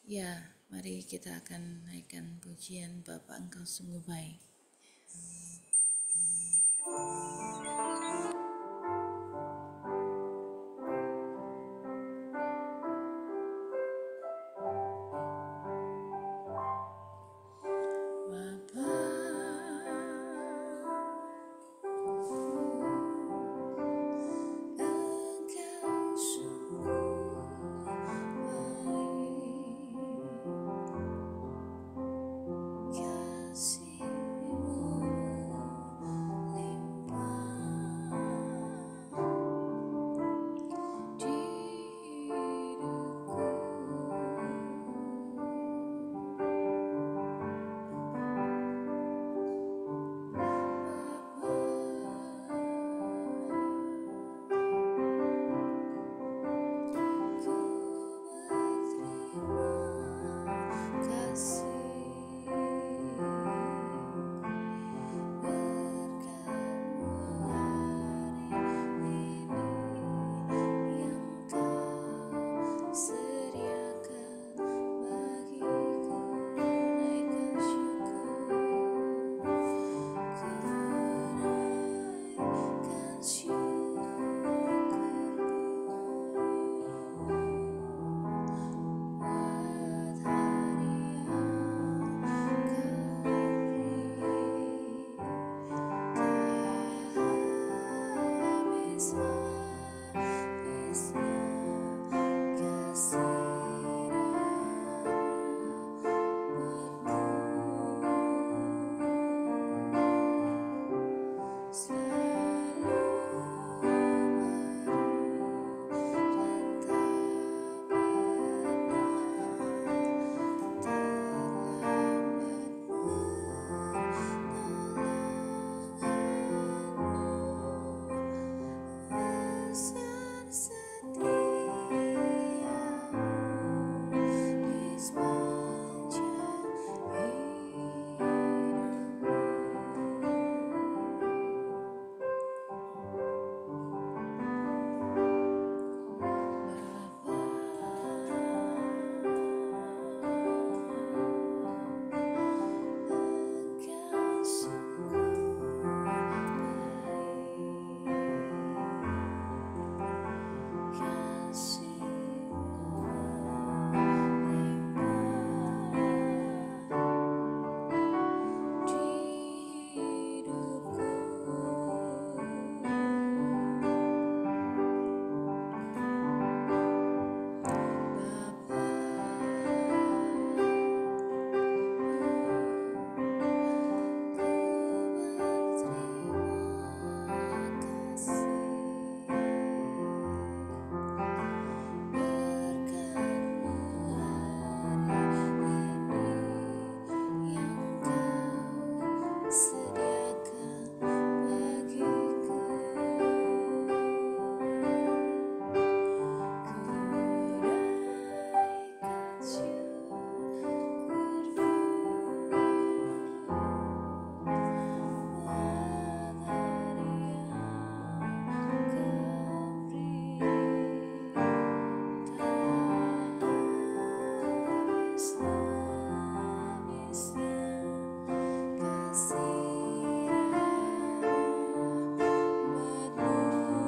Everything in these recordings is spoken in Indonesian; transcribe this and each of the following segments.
Ya, mari kita akan naikkan pujian Bapa Engkau sungguh baik. Bapa, Engkau sungguh baik, kasih-Mu di hidupku. Ku berterima kasih berkat-Mu hari ini yang Kau sediakan bagiku. Naikkan syukur, ku naikkan buat hari yang Kau beri, tak habis selalu baru dan tak pernah terlambat setiamu di sepanjang Engkau sungguh baik, kasih-Mu melimpah di hidupku. Bapa, ku berterima kasih berkat-Mu hari ini yang Kau sediakan bagiku. Ku naikkan syukurku buat hari yang Kau beri, tak habis-habisnya kasih rahmat-Mu selalu baru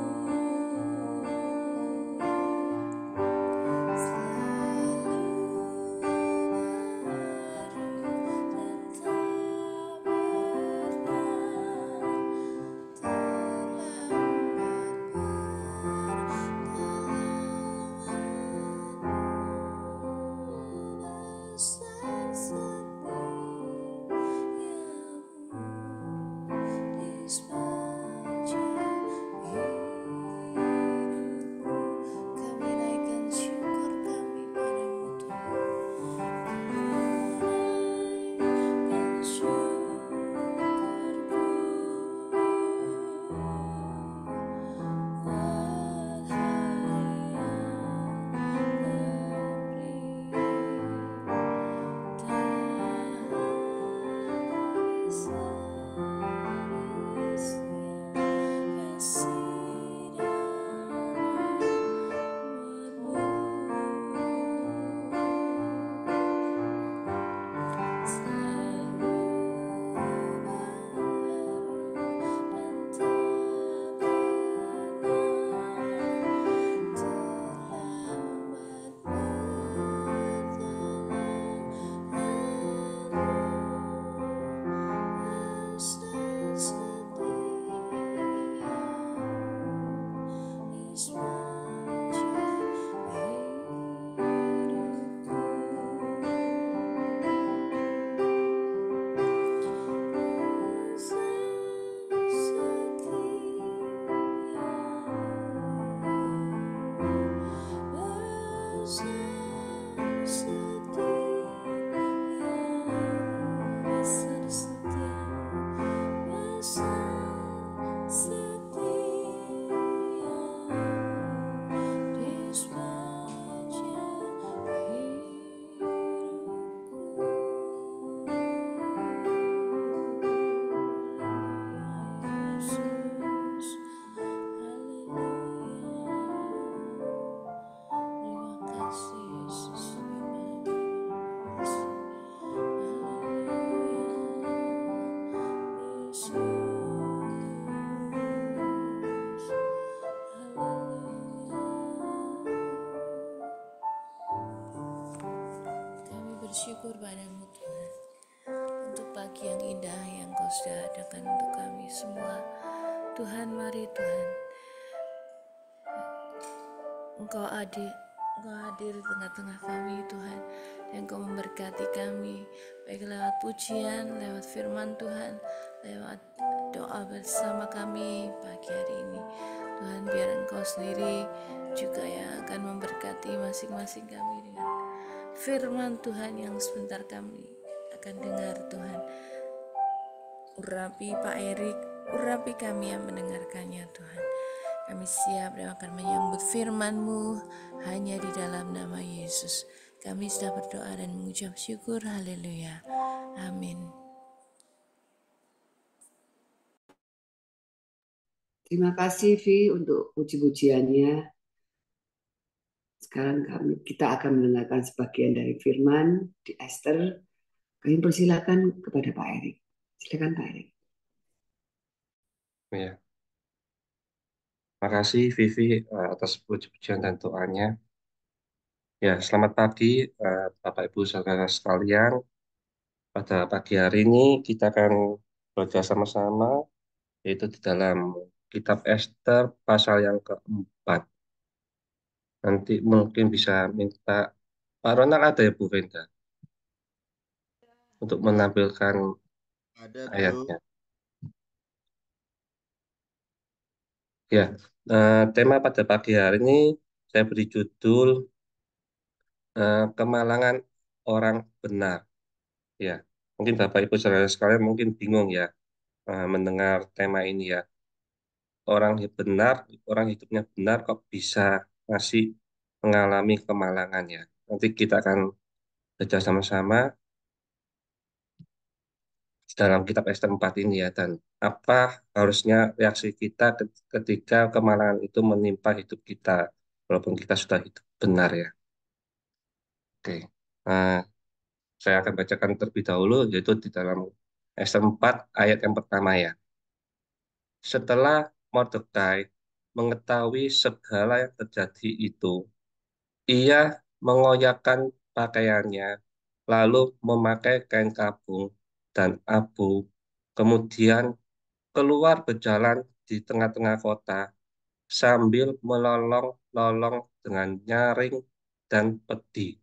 dan tak pernah terlambat pertolongan-Mu bersyukur padamu Tuhan untuk pagi yang indah yang Kau sudah adakan untuk kami semua. Tuhan, mari Tuhan, Engkau hadir di tengah-tengah kami Tuhan, dan Engkau memberkati kami baik lewat pujian, lewat firman Tuhan, lewat doa bersama kami pagi hari ini. Tuhan, biar Engkau sendiri juga yang akan memberkati masing-masing kami dengan firman Tuhan yang sebentar kami akan dengar. Tuhan, urapi Pak Erik, urapi kami yang mendengarkannya Tuhan. Kami siap dan akan menyambut firman-Mu hanya di dalam nama Yesus. Kami sudah berdoa dan mengucap syukur. Haleluya. Amin. Terima kasih Vi untuk puji-pujiannya. Sekarang kita akan mendengarkan sebagian dari firman di Esther. Kami persilakan kepada Pak Erik. Silakan Pak Erik. Ya, makasih Vivi atas puji-pujian dan doanya. Ya, selamat pagi Bapak Ibu Saudara sekalian. Pada pagi hari ini kita akan belajar sama-sama, yaitu di dalam kitab Esther pasal yang keempat. Nanti mungkin bisa minta Pak Ronald ada ya Bu Venda untuk menampilkan Ada, Bro. ayatnya. Ya, tema pada pagi hari ini saya beri judul Kemalangan Orang Benar. Ya, mungkin Bapak Ibu Saudara sekalian mungkin bingung ya mendengar tema ini ya. Orang hidupnya benar kok bisa masih mengalami kemalangan ya. Nanti kita akan belajar sama-sama dalam kitab Esther 4 ini ya, dan apa harusnya reaksi kita ketika kemalangan itu menimpa hidup kita walaupun kita sudah hidup benar ya. Oke. Nah, saya akan bacakan terlebih dahulu yaitu di dalam Esther 4 ayat yang pertama ya. Setelah Mordekai mengetahui segala yang terjadi itu, ia mengoyakkan pakaiannya, lalu memakai kain kapung dan abu, kemudian keluar berjalan di tengah-tengah kota sambil melolong-lolong dengan nyaring dan pedih.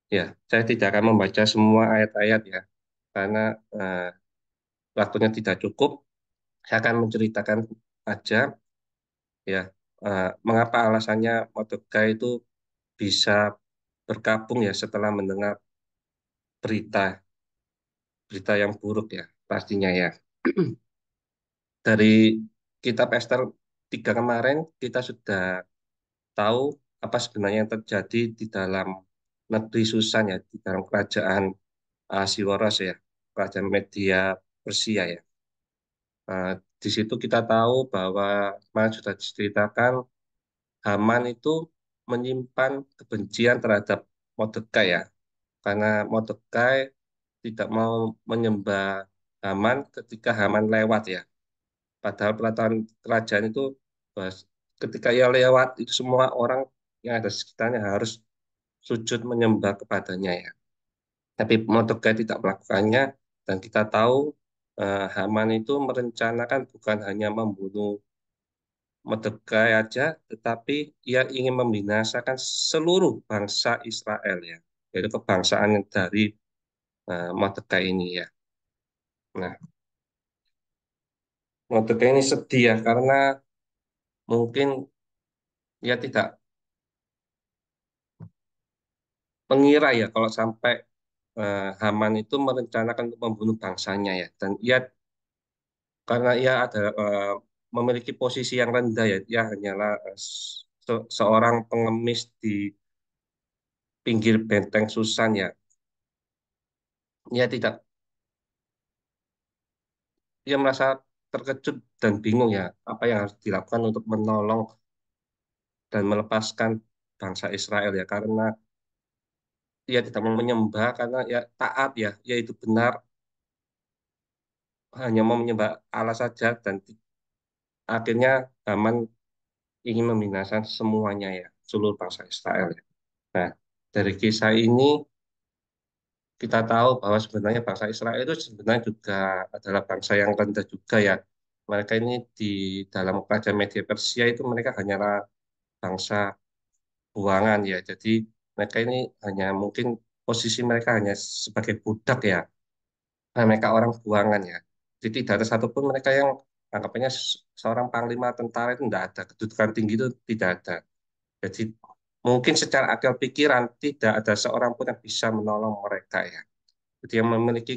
Ya, saya tidak akan membaca semua ayat-ayat ya, karena waktunya tidak cukup. Saya akan menceritakan aja ya, mengapa alasannya Mordekai itu bisa berkabung ya setelah mendengar berita berita yang buruk ya pastinya ya. Dari kitab Esther 3 kemarin kita sudah tahu apa sebenarnya yang terjadi di dalam negeri Susan ya, di dalam kerajaan Ahasiweros ya, kerajaan Media Persia ya. Di situ kita tahu bahwa kemarin sudah diceritakan Haman itu menyimpan kebencian terhadap Mordekai ya, karena Mordekai tidak mau menyembah Haman ketika Haman lewat ya. Padahal peraturan kerajaan itu ketika ia lewat itu semua orang yang ada di sekitarnya harus sujud menyembah kepadanya ya. Tapi Mordekai tidak melakukannya dan kita tahu Haman itu merencanakan bukan hanya membunuh Mordekai aja, tetapi ia ingin membinasakan seluruh bangsa Israel ya, yaitu kebangsaan yang dari Mordekai ini ya. Nah, Mordekai ini sedih ya karena mungkin ia tidak mengira ya kalau sampai Haman itu merencanakan untuk membunuh bangsanya ya, dan ia karena ia ada memiliki posisi yang rendah ya, ia hanyalah seorang pengemis di pinggir benteng Susan ya. Ia tidak Ia merasa terkejut dan bingung ya apa yang harus dilakukan untuk menolong dan melepaskan bangsa Israel ya, karena ia tidak mau menyembah karena ya taat ya, yaitu benar, hanya mau menyembah Allah saja, dan akhirnya Haman ingin membinasakan semuanya ya, seluruh bangsa Israel ya. Nah, dari kisah ini kita tahu bahwa sebenarnya bangsa Israel itu sebenarnya juga adalah bangsa yang rendah juga ya. Mereka ini di dalam kerajaan Media Persia itu mereka hanyalah bangsa buangan ya. Jadi mereka ini hanya mungkin posisi mereka hanya sebagai budak ya. Nah, mereka orang buangan ya. Jadi tidak ada satupun mereka yang anggapannya seorang panglima tentara itu tidak ada. Kedudukan tinggi itu tidak ada. Jadi mungkin secara akal pikiran tidak ada seorang pun yang bisa menolong mereka ya. Jadi yang memiliki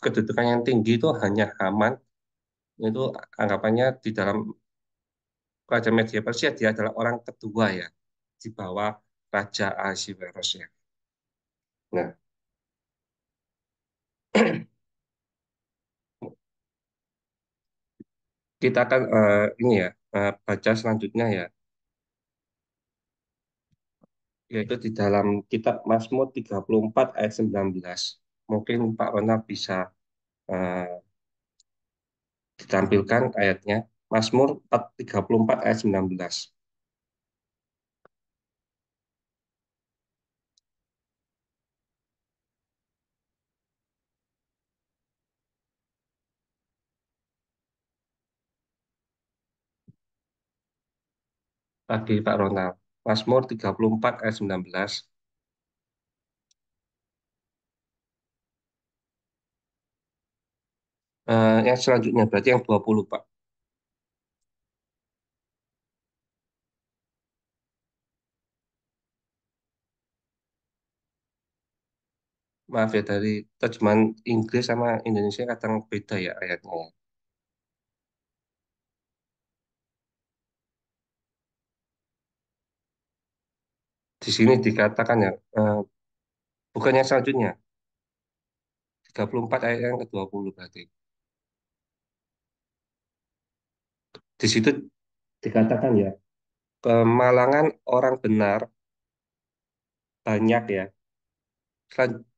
kedudukan yang tinggi itu hanya Haman. Itu anggapannya di dalam Raja Media Persia dia adalah orang kedua ya di bawah Raja Ahasiweros ya. Nah, kita akan ini ya baca selanjutnya ya, yaitu di dalam kitab Mazmur 34 ayat 19. Mungkin Pak Ronald bisa eh, ditampilkan ayatnya. Mazmur 34 ayat 19. Lagi Pak Ronald. Mazmur 34 ayat 19. Yang selanjutnya berarti yang 20 Pak. Maaf ya dari terjemahan Inggris sama Indonesia kadang beda ya ayatnya. Di sini dikatakan ya, bukan yang selanjutnya, 34 ayat yang ke-20 berarti. Di situ dikatakan ya, kemalangan orang benar banyak ya. Selan-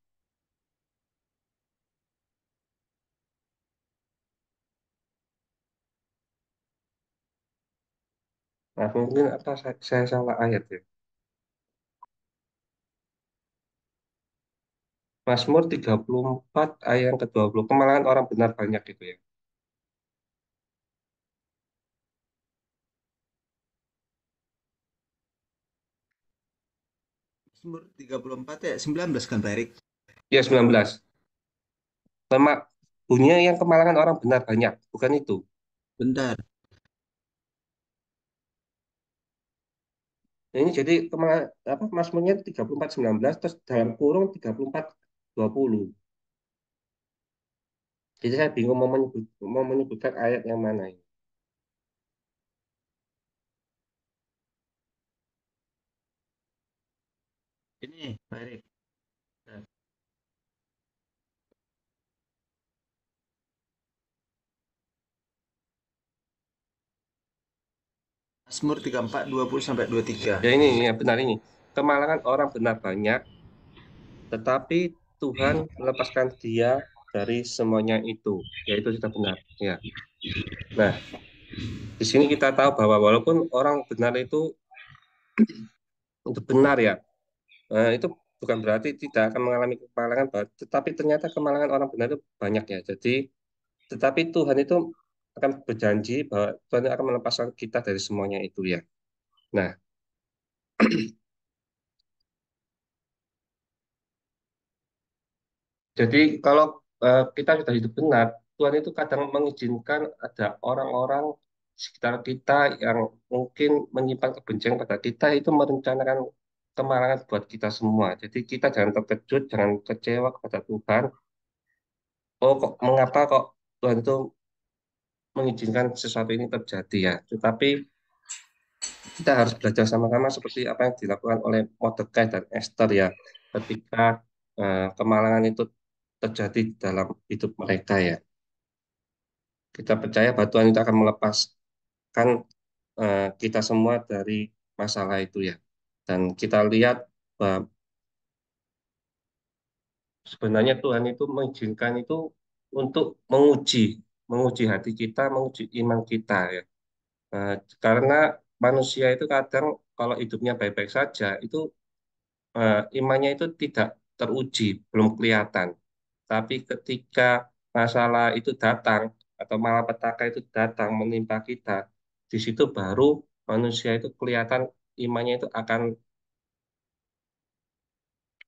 Nah, mungkin apa saya salah ayat ya. Mazmur 34 ayat yang ke-20, kemalangan orang benar banyak gitu ya. Mazmur 34 ya 19 kan Pak Erik? Ya 19. Lemak bunyinya yang kemalangan orang benar banyak, bukan itu. Bentar. Nah, ini jadi apa Mazmurnya 34:19 terus dalam kurung 34:20. Jadi saya bingung mau menyebutkan ayat yang mana ini. Ini Pak Erik. Nah, Mazmur 34 20 sampai 23. Ya ini ya benar ini. Kemalangan orang benar banyak, tetapi Tuhan melepaskan dia dari semuanya itu. Yaitu sudah benar. Ya. Nah, di sini kita tahu bahwa walaupun orang benar itu benar ya, itu bukan berarti tidak akan mengalami kemalangan, tetapi ternyata kemalangan orang benar itu banyak ya. Jadi, tetapi Tuhan itu akan berjanji bahwa Tuhan akan melepaskan kita dari semuanya itu ya. Nah, jadi kalau kita sudah hidup benar, Tuhan itu kadang mengizinkan ada orang-orang di sekitar kita yang mungkin menyimpan kebencian pada kita itu merencanakan kemalangan buat kita semua. Jadi kita jangan terkejut, jangan kecewa kepada Tuhan. Oh, kok mengapa kok Tuhan itu mengizinkan sesuatu ini terjadi ya? Tetapi kita harus belajar sama-sama seperti apa yang dilakukan oleh Mordekai dan Esther ya, ketika kemalangan itu terjadi di dalam hidup mereka ya. Kita percaya bahwa Tuhan itu akan melepaskan kita semua dari masalah itu ya. Dan kita lihat bahwa sebenarnya Tuhan itu mengizinkan itu untuk menguji hati kita, menguji iman kita ya. Eh, karena manusia itu kadang kalau hidupnya baik-baik saja, itu imannya itu tidak teruji, belum kelihatan. Tapi ketika masalah itu datang atau malapetaka itu datang menimpa kita, di situ baru manusia itu kelihatan imannya itu akan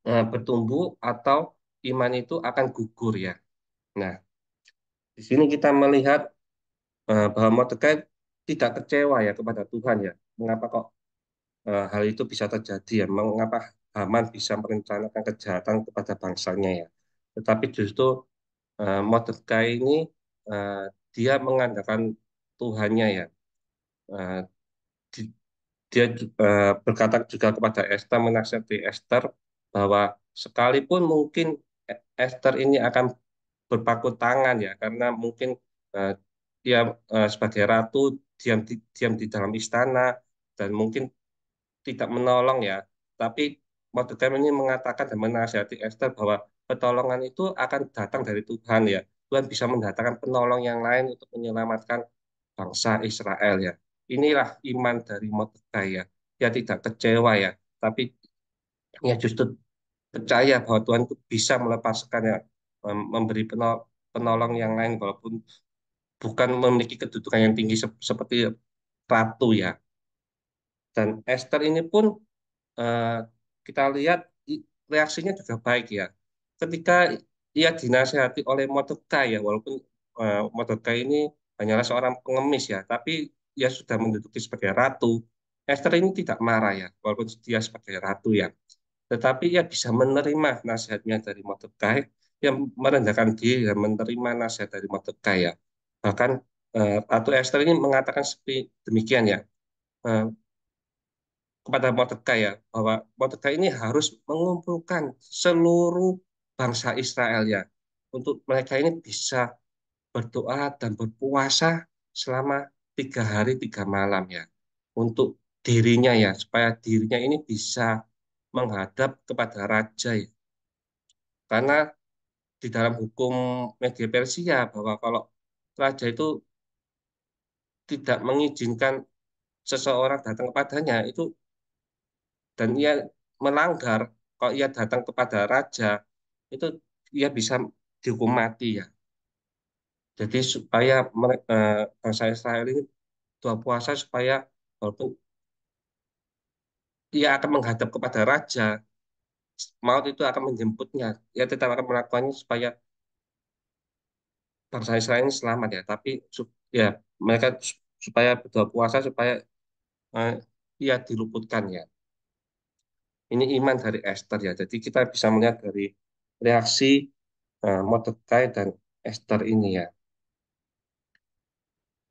bertumbuh atau iman itu akan gugur ya. Nah, di sini kita melihat bahwa Mordekai tidak kecewa ya kepada Tuhan ya. Mengapa kok hal itu bisa terjadi ya? Mengapa Haman bisa merencanakan kejahatan kepada bangsanya ya? Tetapi justru Mordekai ini eh, dia mengandalkan Tuhannya ya. Eh, di- Dia berkata juga kepada Esther, menasihati Esther bahwa sekalipun mungkin Esther ini akan berpakut tangan ya, karena mungkin eh, dia sebagai ratu diam di dalam istana dan mungkin tidak menolong ya. Tapi Mordekai ini mengatakan dan menasihati Esther bahwa pertolongan itu akan datang dari Tuhan ya. Tuhan bisa mendatangkan penolong yang lain untuk menyelamatkan bangsa Israel ya. Inilah iman dari Mordekai ya. Dia tidak kecewa ya, tapi ya justru percaya bahwa Tuhan itu bisa melepaskan ya, memberi penolong yang lain walaupun bukan memiliki kedudukan yang tinggi seperti ratu ya. Dan Esther ini pun eh, kita lihat reaksinya juga baik ya. Ketika ia dinasehati oleh Mordekai ya, walaupun Mordekai ini hanyalah seorang pengemis ya, tapi ia sudah menduduki sebagai ratu. Esther ini tidak marah ya, walaupun dia sebagai ratu ya. Tetapi ia bisa menerima nasihatnya dari Mordekai, yang merendahkan diri dan menerima nasihat dari Mordekai ya. Bahkan Ratu Esther ini mengatakan seperti demikian ya. Eh, kepada Mordekai ya bahwa Mordekai ini harus mengumpulkan seluruh bangsa Israel ya untuk mereka ini bisa berdoa dan berpuasa selama 3 hari 3 malam ya untuk dirinya ya supaya dirinya ini bisa menghadap kepada raja ya karena di dalam hukum media Persia bahwa kalau raja itu tidak mengizinkan seseorang datang kepadanya itu dan ia melanggar kalau ia datang kepada raja itu ia bisa dihukum mati ya. Jadi supaya bangsa Israel ini doa puasa supaya walaupun ia akan menghadap kepada raja, maut itu akan menjemputnya. Ia tetap akan melakukannya supaya bangsa Israel ini selamat ya. Tapi ya mereka supaya berdoa puasa supaya eh, ia diluputkan ya. Ini iman dari Esther ya. Jadi kita bisa melihat dari reaksi Mordekai dan Esther ini ya.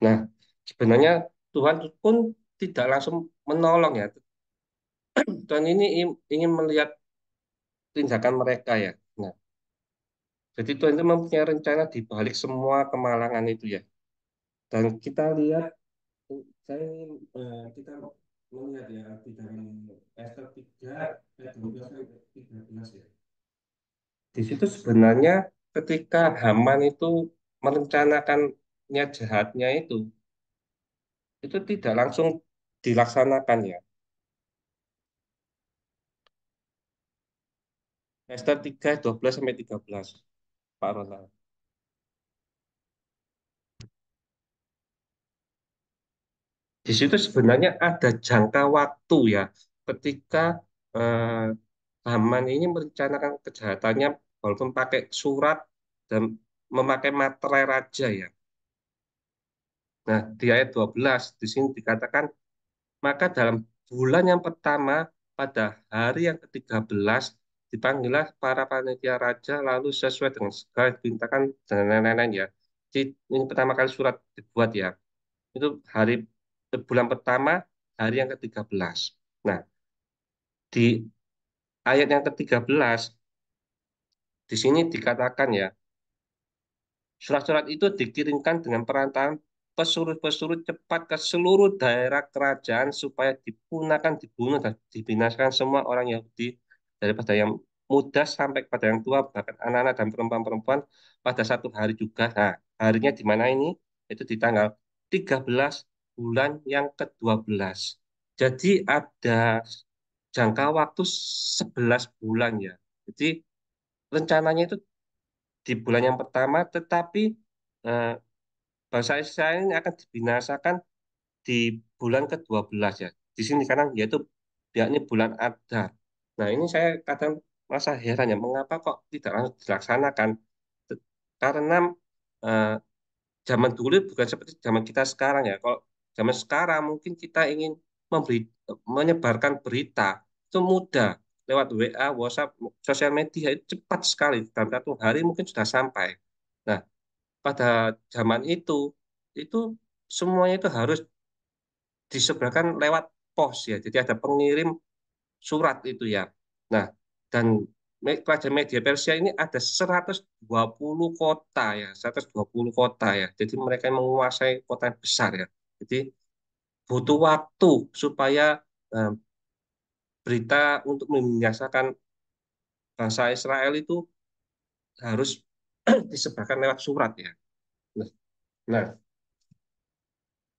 Nah, sebenarnya Tuhan pun tidak langsung menolong ya. Tuhan ini ingin melihat tindakan mereka ya. Nah, jadi Tuhan itu mempunyai rencana di balik semua kemalangan itu ya. Dan kita lihat, saya ingin kita melihat ya di dalam Esther 3 ayat 12 sampai 13 ya. Di situ sebenarnya ketika Haman itu merencanakannya jahatnya itu tidak langsung dilaksanakan ya. Esther 3 12 sampai 13 Pak Ronald. Di situ sebenarnya ada jangka waktu ya ketika eh, Haman ini merencanakan kejahatannya walaupun pakai surat dan memakai materai raja ya. Nah, di ayat 12 di sini dikatakan maka dalam bulan yang pertama pada hari yang ke-13 dipanggillah para panitia raja lalu sesuai dengan segala diperintahkan dan lain-lain ya. Jadi ini pertama kali surat dibuat ya. Itu hari bulan pertama hari yang ke-13. Nah, di ayat yang ke-13 di sini dikatakan ya, surat-surat itu dikirimkan dengan perantaraan pesuruh-pesuruh cepat ke seluruh daerah kerajaan supaya dipunahkan, dibunuh dan dibinasakan semua orang Yahudi daripada yang muda sampai kepada yang tua bahkan anak-anak dan perempuan-perempuan pada satu hari juga. Nah, harinya di mana ini? Itu di tanggal 13 bulan yang ke-12. Jadi ada jangka waktu 11 bulan ya. Jadi rencananya itu di bulan yang pertama, tetapi eh, bangsa Israel ini akan dibinasakan di bulan ke-12 ya. Di sini karena yaitu yakni bulan Adar. Nah, ini saya kadang merasa heran ya, mengapa kok tidak langsung dilaksanakan? Karena eh, zaman dulu bukan seperti zaman kita sekarang ya. Kalau zaman sekarang mungkin kita ingin menyebarkan berita itu mudah lewat WA, WhatsApp, sosial media itu cepat sekali dalam 1 hari mungkin sudah sampai. Nah, pada zaman itu semuanya itu harus disebarkan lewat pos ya. Jadi ada pengirim surat itu ya. Nah, dan kerajaan Media Persia ini ada 120 kota ya, 120 kota ya. Jadi mereka yang menguasai kota yang besar ya. Jadi butuh waktu supaya eh, berita untuk membinasakan bangsa Israel itu harus disebarkan lewat surat ya. Nah, nah,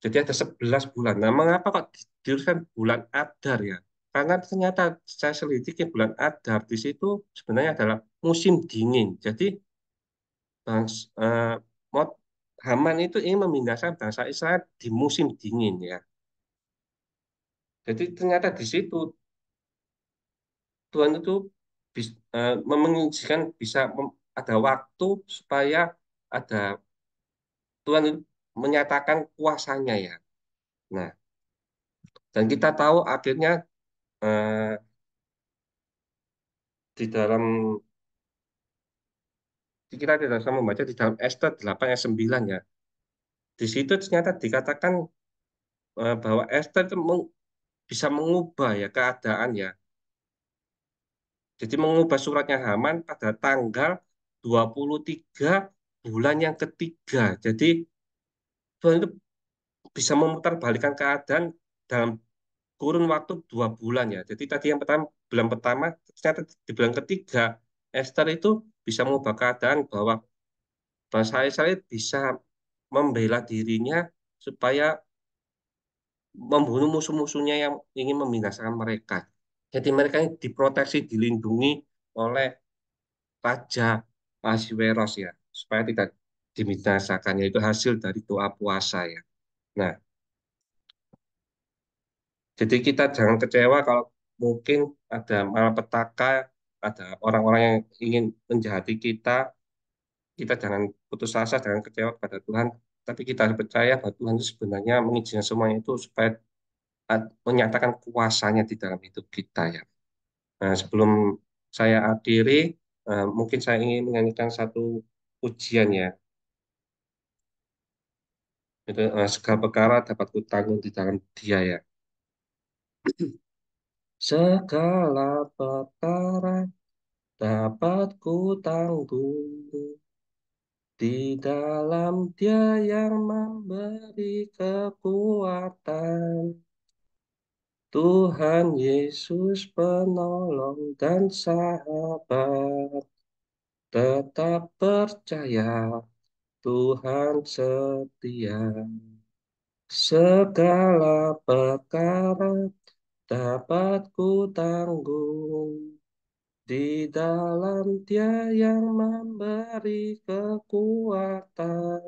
jadi ada 11 bulan. Nah, mengapa kok diuruskan bulan Adar ya? Karena ternyata saya selidiki bulan Adar di situ sebenarnya adalah musim dingin. Jadi bangs, eh, Mot- Haman itu ingin memindahkan bangsa Israel di musim dingin ya. Jadi ternyata di situ Tuhan itu mengizinkan bisa ada waktu supaya ada Tuhan itu menyatakan kuasanya ya. Nah, dan kita tahu akhirnya eh, di dalam kita tidak bisa membaca di dalam Esther 8 ayat 9 ya. Di situ ternyata dikatakan bahwa Esther itu bisa mengubah ya keadaan ya. Jadi mengubah suratnya Haman pada tanggal 23 bulan yang ketiga. Jadi Tuhan itu bisa memutarbalikkan keadaan dalam kurun waktu 2 bulan ya. Jadi tadi yang pertama bulan pertama ternyata di bulan ketiga Esther itu bisa mengubah keadaan bahwa bangsa Israel bisa membela dirinya supaya membunuh musuh-musuhnya yang ingin membinasakan mereka. Jadi mereka ini diproteksi, dilindungi oleh Raja Ahasveros ya, supaya tidak dibinasakan. Itu hasil dari doa puasa ya. Nah, jadi kita jangan kecewa kalau mungkin ada malapetaka, ada orang-orang yang ingin menjahati kita. Kita jangan putus asa, jangan kecewa pada Tuhan. Tapi kita harus percaya bahwa Tuhan itu sebenarnya mengizinkan semuanya itu supaya menyatakan kuasanya di dalam hidup kita ya. Nah, sebelum saya akhiri, mungkin saya ingin menyanyikan satu pujian ya. Itu segala perkara dapat kutanggung di dalam Dia ya. Segala perkara dapat kutanggung di dalam Dia yang memberi kekuatan. Tuhan Yesus penolong dan sahabat, tetap percaya Tuhan setia. Segala perkara dapat kutanggung di dalam Dia yang memberi kekuatan.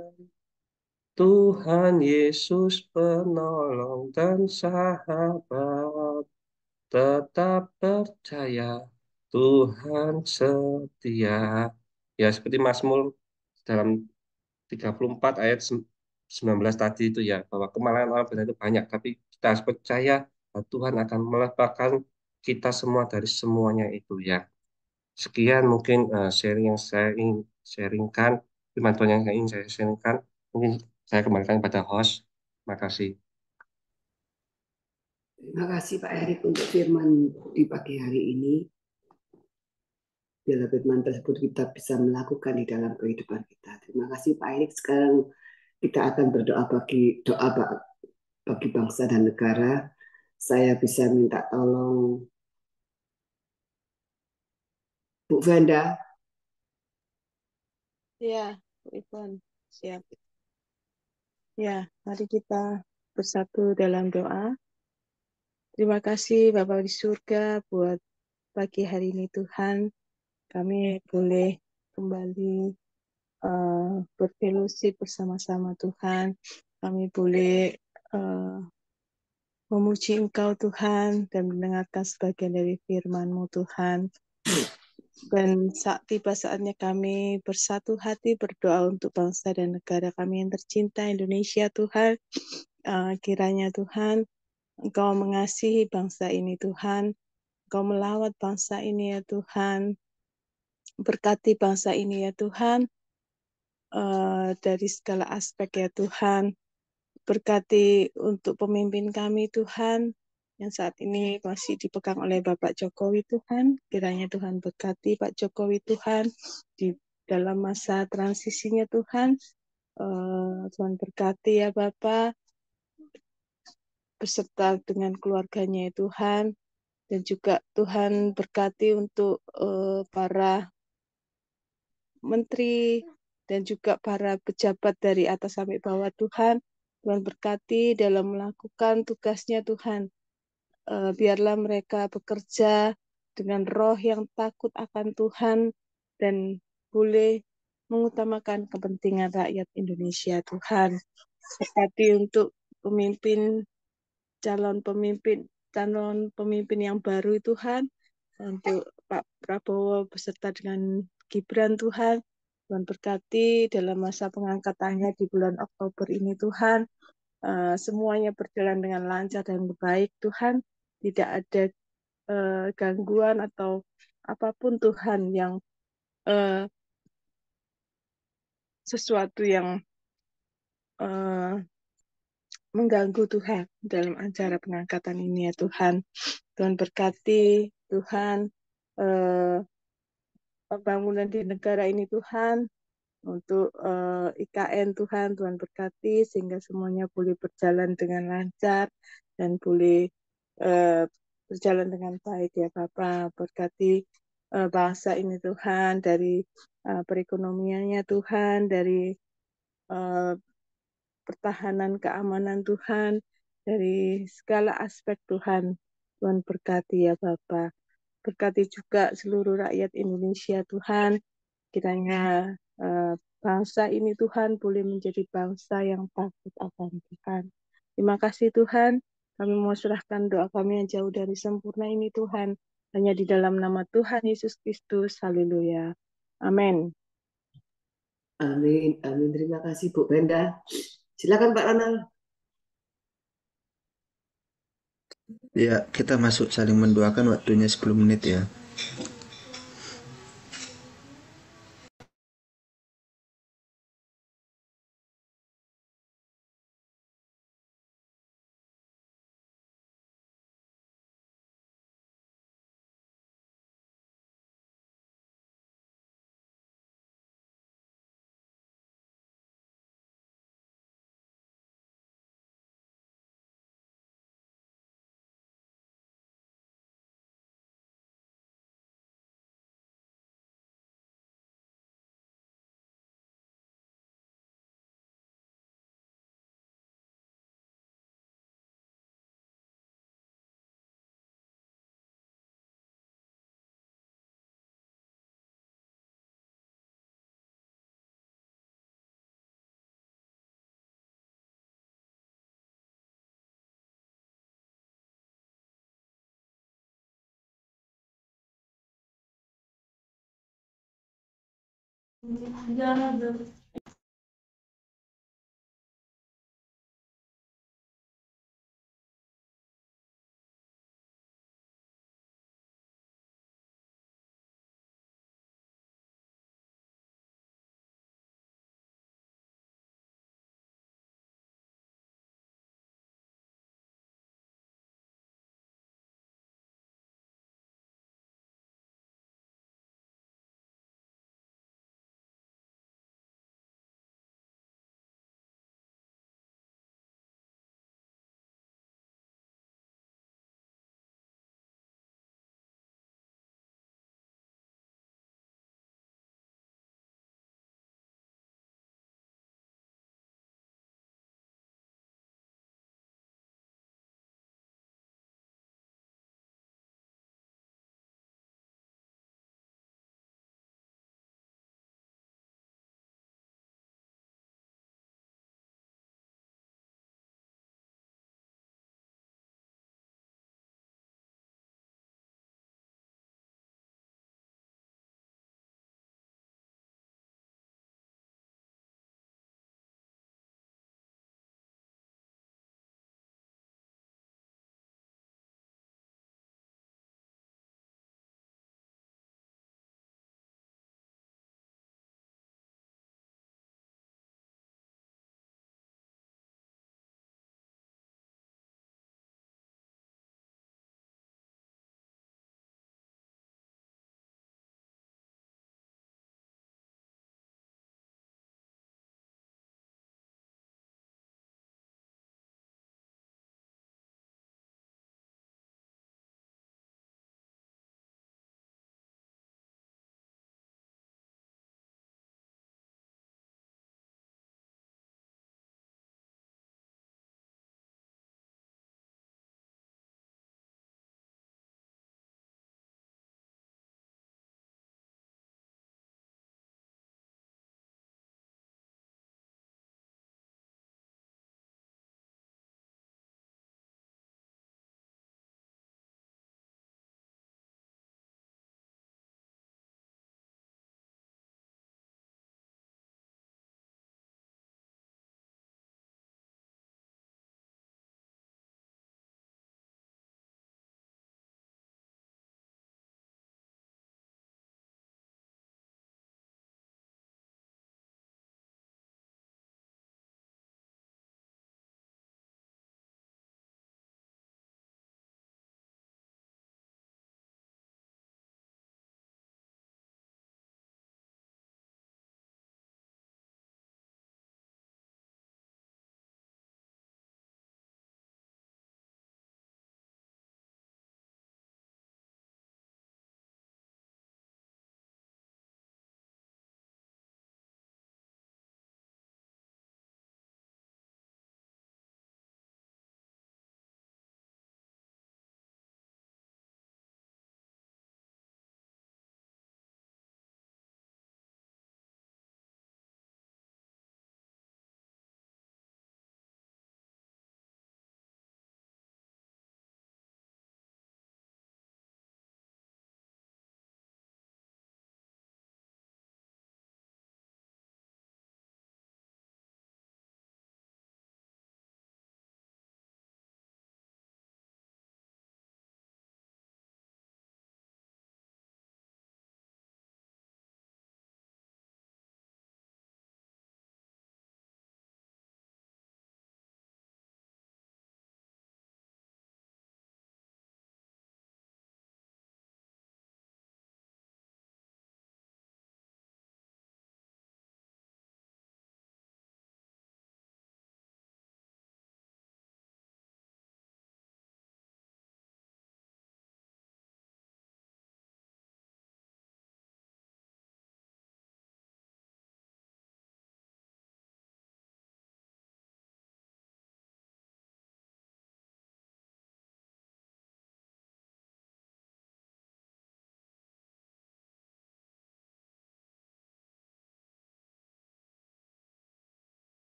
Tuhan Yesus penolong dan sahabat, tetap percaya Tuhan setia. Ya, seperti Mazmur dalam 34 ayat 19 tadi itu ya, bahwa kemalahan orang benar itu banyak, tapi kita harus percaya bahwa Tuhan akan melepaskan kita semua dari semuanya itu ya. Sekian mungkin sharing yang saya ingin sharingkan, firman Tuhan yang saya ingin saya sharingkan. Mungkin saya kembalikan kepada host. Terima kasih. Terima kasih Pak Erik untuk firman di pagi hari ini. Biarlah firman tersebut kita bisa melakukan di dalam kehidupan kita. Terima kasih Pak Erik. Sekarang kita akan berdoa bagi bangsa dan negara. Saya bisa minta tolong Bu Venda. Ya, Bu Ivon, siap. Ya, mari kita bersatu dalam doa. Terima kasih Bapak di surga buat pagi hari ini Tuhan. kami boleh kembali berfellowship bersama-sama Tuhan. Kami boleh memuji Engkau Tuhan dan mendengarkan sebagian dari firman-Mu Tuhan. Dan tiba saatnya kami bersatu hati berdoa untuk bangsa dan negara kami yang tercinta Indonesia Tuhan. Kiranya Tuhan Engkau mengasihi bangsa ini Tuhan. Engkau melawat bangsa ini ya Tuhan. Berkati bangsa ini ya Tuhan. Dari segala aspek ya Tuhan. Berkati untuk pemimpin kami Tuhan, yang saat ini masih dipegang oleh Bapak Jokowi Tuhan. Kiranya Tuhan berkati Pak Jokowi Tuhan di dalam masa transisinya Tuhan. Tuhan berkati ya Bapak, beserta dengan keluarganya ya Tuhan. Dan juga Tuhan berkati untuk para menteri dan juga para pejabat dari atas sampai bawah Tuhan. Tuhan berkati dalam melakukan tugasnya Tuhan. Biarlah mereka bekerja dengan roh yang takut akan Tuhan dan boleh mengutamakan kepentingan rakyat Indonesia Tuhan. Berkati untuk calon pemimpin yang baru Tuhan, untuk Pak Prabowo beserta dengan Gibran Tuhan. Tuhan berkati dalam masa pengangkatannya di bulan Oktober ini Tuhan. Semuanya berjalan dengan lancar dan baik Tuhan. Tidak ada gangguan atau apapun Tuhan yang sesuatu yang mengganggu Tuhan dalam acara pengangkatan ini ya Tuhan. Tuhan berkati Tuhan pembangunan di negara ini Tuhan, untuk IKN Tuhan, Tuhan berkati sehingga semuanya boleh berjalan dengan lancar dan boleh berjalan dengan baik ya Bapak. Berkati bangsa ini Tuhan, dari perekonomiannya Tuhan, dari pertahanan keamanan Tuhan, dari segala aspek Tuhan. Tuhan berkati ya Bapak. Berkati juga seluruh rakyat Indonesia Tuhan. Kiranya bangsa ini Tuhan boleh menjadi bangsa yang takut akan Tuhan. Terima kasih Tuhan. Kami mau serahkan doa kami yang jauh dari sempurna ini Tuhan. Hanya di dalam nama Tuhan Yesus Kristus. Haleluya. Amin. Amin, amin. Terima kasih Bu Brenda. Silakan Pak Ronald. Ya, kita masuk saling mendoakan, waktunya 10 menit ya.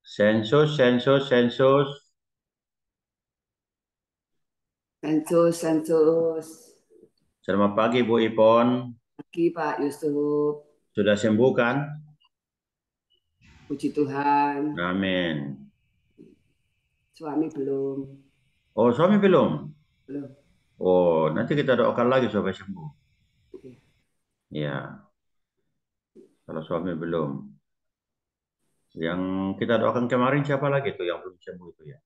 Sensus. Sensus. Selamat pagi Bu Ipon. Pagi Pak Yusuf. Sudah sembuh kan? Puji Tuhan. Amin. Suami belum. Oh, suami belum? Belum. Oh, nanti kita doakan lagi supaya sembuh. Oke. Ya, kalau suami belum. Yang kita doakan kemarin siapa lagi tuh yang belum sembuh itu ya?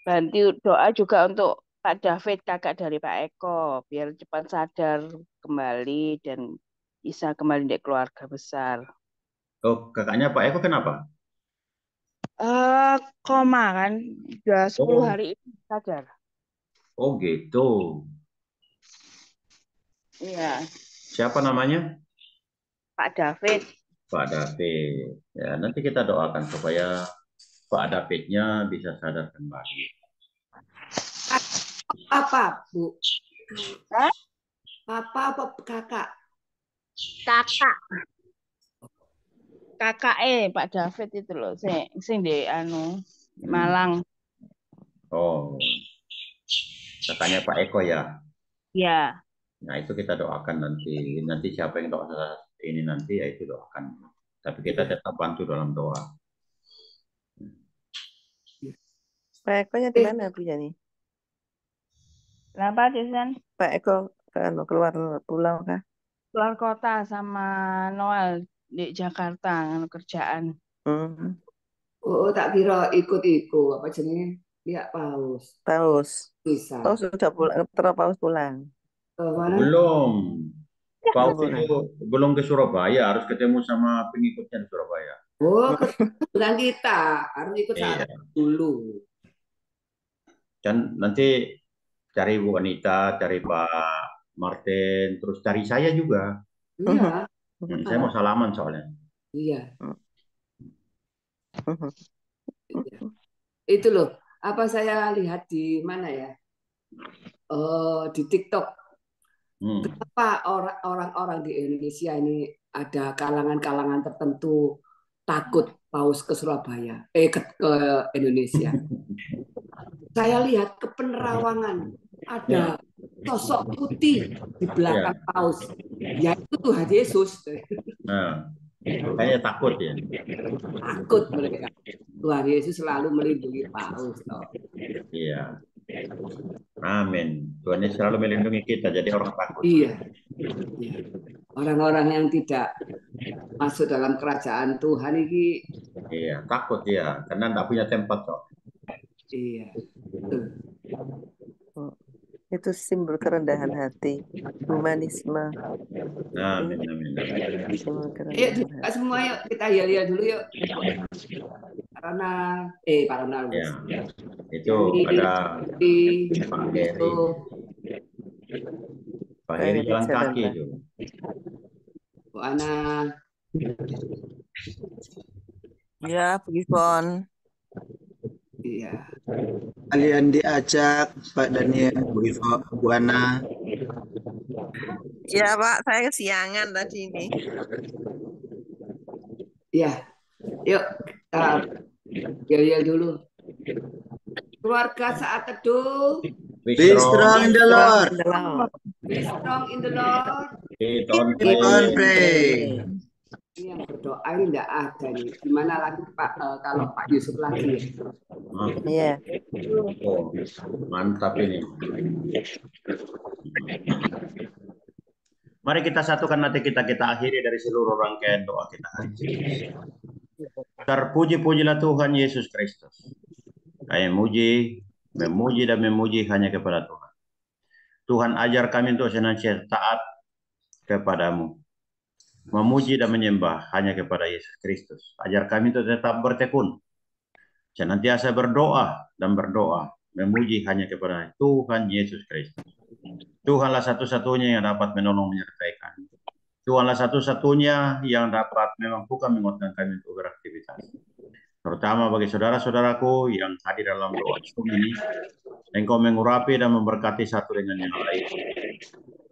Bantu doa juga untuk Pak David, kakak dari Pak Eko, biar cepat sadar kembali dan bisa kembali di keluarga besar. Oh, kakaknya Pak Eko kenapa? Koma kan, udah 10 Oh, hari itu sadar. oh gitu. Iya, Siapa namanya? Pak David. Pak David. Ya, nanti kita doakan supaya Pak Davidnya bisa sadar kembali. Apa, Bu? Hah? Papa apa kakak? Kakak Pak David itu loh, sing di Malang. Oh, kakaknya Pak Eko ya. Ya, Nah, itu kita doakan nanti. Nanti siapa yang doa ini nanti, ya itu doakan. Tapi kita tetap bantu dalam doa. Pak Eko-nya di mana punya nih? kenapa Desan? Pak Eko keluar pulau kah? Keluar kota sama Noel di Jakarta, kerjaan. Hmm. Oh, tak kira ikut-ikut apa jenenge? Lihat paus. Paus. Bisa. Paus sudah pulang, Paus pulang. Mana? Belum. Paus Belum. itu belum ke Surabaya, harus ketemu sama pengikutnya di Surabaya. Oh, dengan kita harus ikut saat Iya. dulu. Dan nanti cari Bu Anita, cari Pak Martin, terus cari saya juga. Iya. Saya mau salaman soalnya. Iya. Iya. Itu loh, apa saya lihat di mana ya? Di TikTok. Kenapa orang-orang di Indonesia ini ada kalangan-kalangan tertentu takut paus ke Surabaya, ke Indonesia? Saya lihat ke penerawangan ada sosok putih di belakang paus, yaitu Tuhan Yesus. Nah, kayaknya takut ya. Takut mereka. Tuhan Yesus selalu melindungi paus. Iya. Amin. Tuhan Yesus selalu melindungi kita, jadi orang takut. Iya. Orang-orang yang tidak masuk dalam kerajaan Tuhan ini. Iya, takut ya, karena tidak punya tempat kok. Iya. Itu simbol kerendahan hati, humanisme. Amin. Simbol Yuk kerendahan buka semua yuk, kita lihat dulu yuk. Para Ya, itu ada Pak Heri. Pak Heri jalan kaki itu. Bu Ana. Ya, Bu Ipon. Iya. Kalian diajak Pak Daniel, Bu Ana. Ya Pak, saya kesiangan tadi ini. Iya. Yuk kita lihat dulu. Keluarga saat teduh. Be strong in the Lord. Be strong in the Lord. Keep on Keep on praying. praying. Ini yang berdoa ini tidak ada nih. Gimana lagi Pak kalau Pak Yusuf lagi? Iya. Oh, mantap ini. Mari kita satukan nanti kita akhiri dari seluruh rangkaian doa kita hari ini. Terpuji-pujilah Tuhan Yesus Kristus. Kami memuji dan memuji hanya kepada Tuhan. Tuhan ajar kami untuk senantiasa taat kepadamu. Memuji dan menyembah hanya kepada Yesus Kristus. Ajar kami untuk tetap bertekun. Senantiasa berdoa dan berdoa. Memuji hanya kepada Tuhan Yesus Kristus. Tuhanlah satu-satunya yang dapat menolong menyertai kami. Tuhanlah satu-satunya yang dapat memampukan menguatkan kami untuk beraktivitas. Terutama bagi saudara-saudaraku yang hadir dalam doa ini. Engkau mengurapi dan memberkati satu dengan yang lain.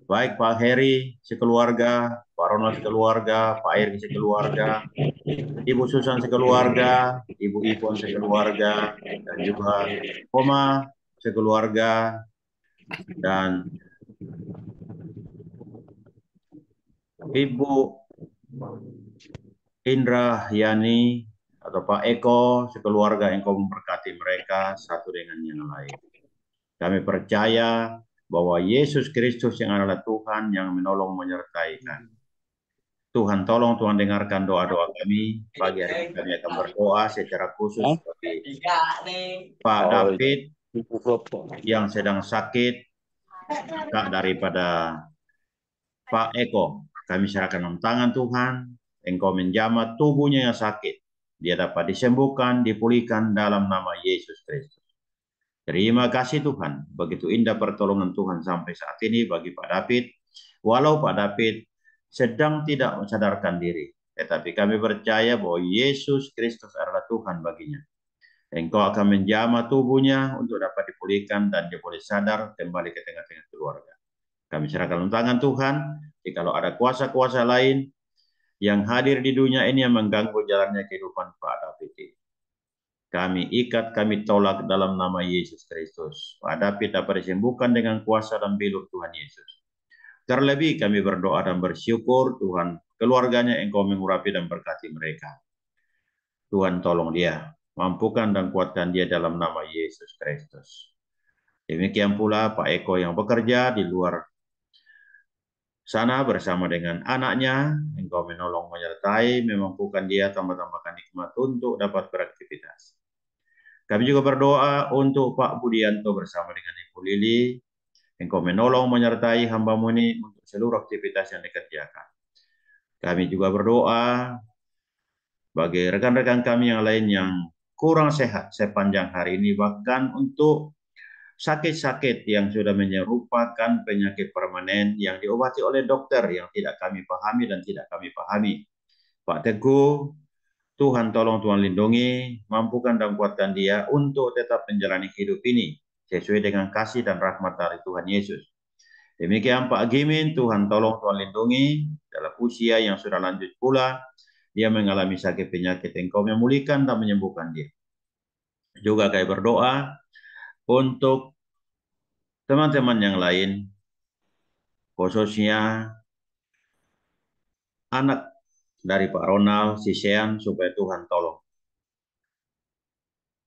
Baik Pak Heri sekeluarga, Pak Ronald sekeluarga, Pak Eri sekeluarga, Ibu Susan sekeluarga, Ibu Ipon sekeluarga, dan juga Oma sekeluarga, dan Ibu Indra Yani atau Pak Eko sekeluarga, Engkau memberkati mereka satu dengan yang lain. Kami percaya bahwa Yesus Kristus yang adalah Tuhan yang menolong menyertai kami. Tuhan tolong, Tuhan dengarkan doa-doa kami. Pagi hari ini kami akan berdoa secara khusus bagi Pak David yang sedang sakit, Kak daripada Pak Eko. Kami serahkan dalam tangan Tuhan. Engkau menjamah tubuhnya yang sakit. Dia dapat disembuhkan, dipulihkan dalam nama Yesus Kristus. Terima kasih Tuhan. Begitu indah pertolongan Tuhan sampai saat ini bagi Pak David. Walau Pak David sedang tidak mensadarkan diri, tetapi kami percaya bahwa Yesus Kristus adalah Tuhan baginya. Engkau akan menjamah tubuhnya untuk dapat dipulihkan dan dia boleh sadar kembali ke tengah-tengah keluarga. Kami serahkan dalam tangan Tuhan. Jikalau ada kuasa-kuasa lain yang hadir di dunia ini yang mengganggu jalannya kehidupan Pak David ini, kami ikat, kami tolak dalam nama Yesus Kristus. Pak David dapat disembuhkan dengan kuasa dan bilur Tuhan Yesus. Terlebih kami berdoa dan bersyukur Tuhan keluarganya Engkau mengurapi dan berkati mereka. Tuhan tolong dia, mampukan dan kuatkan dia dalam nama Yesus Kristus. Demikian pula Pak Eko yang bekerja di luar sana bersama dengan anaknya, Engkau menolong menyertai, memampukan dia, tambah-tambahkan nikmat untuk dapat beraktivitas. Kami juga berdoa untuk Pak Budianto bersama dengan Ibu Lili. Engkau menolong menyertai hamba-Mu ini untuk seluruh aktivitas yang dikerjakan. Kami juga berdoa bagi rekan-rekan kami yang lain yang kurang sehat sepanjang hari ini, bahkan untuk sakit-sakit yang sudah menyerupakan penyakit permanen yang diobati oleh dokter yang tidak kami pahami dan tidak kami pahami. Pak Teguh, Tuhan tolong, Tuhan lindungi, mampukan dan kuatkan dia untuk tetap menjalani hidup ini sesuai dengan kasih dan rahmat dari Tuhan Yesus. Demikian Pak Gimin, Tuhan tolong, Tuhan lindungi dalam usia yang sudah lanjut pula, dia mengalami sakit penyakit, Engkau memulihkan dan menyembuhkan dia. Juga kami berdoa untuk teman-teman yang lain, khususnya anak dari Pak Ronald, si Sean, supaya Tuhan tolong.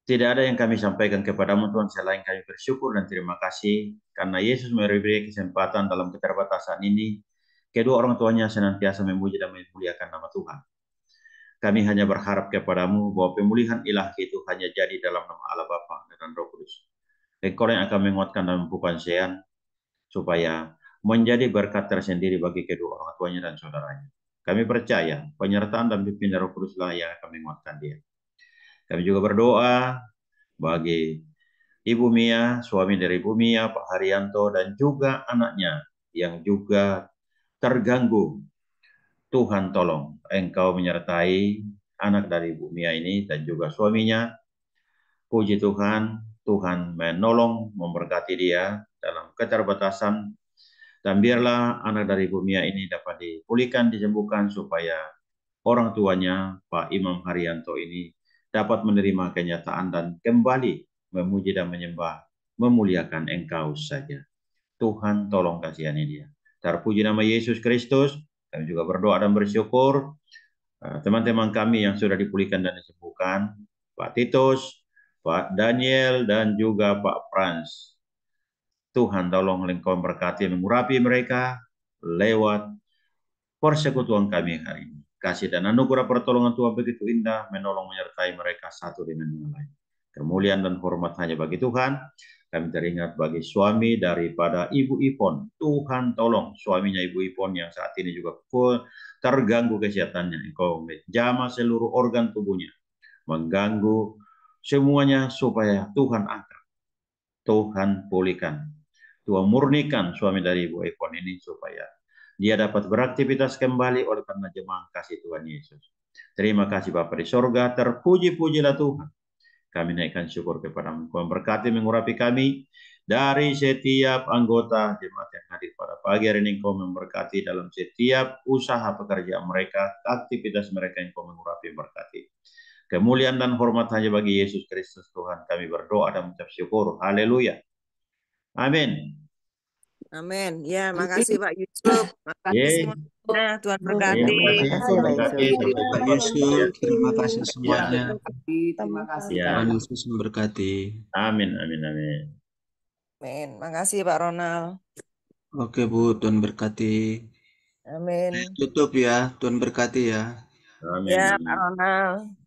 Tidak ada yang kami sampaikan kepadamu Tuhan selain kami bersyukur dan terima kasih karena Yesus memberi kesempatan dalam keterbatasan ini. Kedua orang tuanya senantiasa memuji dan memuliakan nama Tuhan. Kami hanya berharap kepadamu bahwa pemulihan ilahi itu hanya jadi dalam nama Allah Bapa dan Roh Kudus. Engkau yang akan menguatkan dan memampukan Sean supaya menjadi berkat tersendiri bagi kedua orang tuanya dan saudaranya. Kami percaya penyertaan dan pimpin Roh Kuduslah yang akan menguatkan dia. Kami juga berdoa bagi Ibu Mia, suami dari Ibu Mia, Pak Haryanto, dan juga anaknya yang juga terganggu. Tuhan tolong, Engkau menyertai anak dari Ibu Mia ini dan juga suaminya. Puji Tuhan, Tuhan menolong, memberkati dia dalam keterbatasan. Dan biarlah anak dari Ibu Mia ini dapat dipulihkan, disembuhkan supaya orang tuanya, Pak Imam Haryanto ini dapat menerima kenyataan dan kembali memuji dan menyembah, memuliakan Engkau saja. Tuhan tolong kasihani dia. Terpuji nama Yesus Kristus. Kami juga berdoa dan bersyukur teman-teman kami yang sudah dipulihkan dan disembuhkan, Pak Titus, Pak Daniel, dan juga Pak Frans. Tuhan tolong Engkau berkati mengurapi mereka lewat persekutuan kami hari ini. Kasih dan anugerah pertolongan Tuhan begitu indah menolong menyertai mereka satu dengan yang lain. Kemuliaan dan hormat hanya bagi Tuhan. Kami teringat bagi suami daripada Ibu Ipon. Tuhan tolong suaminya Ibu Ipon yang saat ini juga terganggu kesehatannya. Engkau menjamah seluruh organ tubuhnya. Mengganggu semuanya supaya Tuhan angkat. Tuhan pulihkan. Tuhan murnikan suami dari Ibu Ipon ini supaya dia dapat beraktivitas kembali oleh karena jemaah kasih Tuhan Yesus. Terima kasih Bapa di sorga, terpuji-pujilah Tuhan. Kami naikkan syukur kepada-Mu. Tuhan berkati mengurapi kami dari setiap anggota jemaat yang hadir pada pagi hari ini Engkau memberkati dalam setiap usaha pekerjaan mereka, aktivitas mereka yang Engkau mengurapi berkati. Kemuliaan dan hormat hanya bagi Yesus Kristus Tuhan. Kami berdoa dan mengucap syukur. Haleluya. Amin. Amin. Ya, makasih Pak Yusuf. Makasih Yeay. semuanya. Tuhan Terima berkati. kasih Terima kasih, Pak Yusuf. Terima kasih semuanya. Terima kasih. Ya. Tuhan Yesus memberkati. Amin, amin, amin. Amin. Makasih Pak Ronald. Oke Bu, Tuhan berkati. Amin. Tutup ya, Tuhan berkati ya. Amin. Ya, amin. Pak Ronald.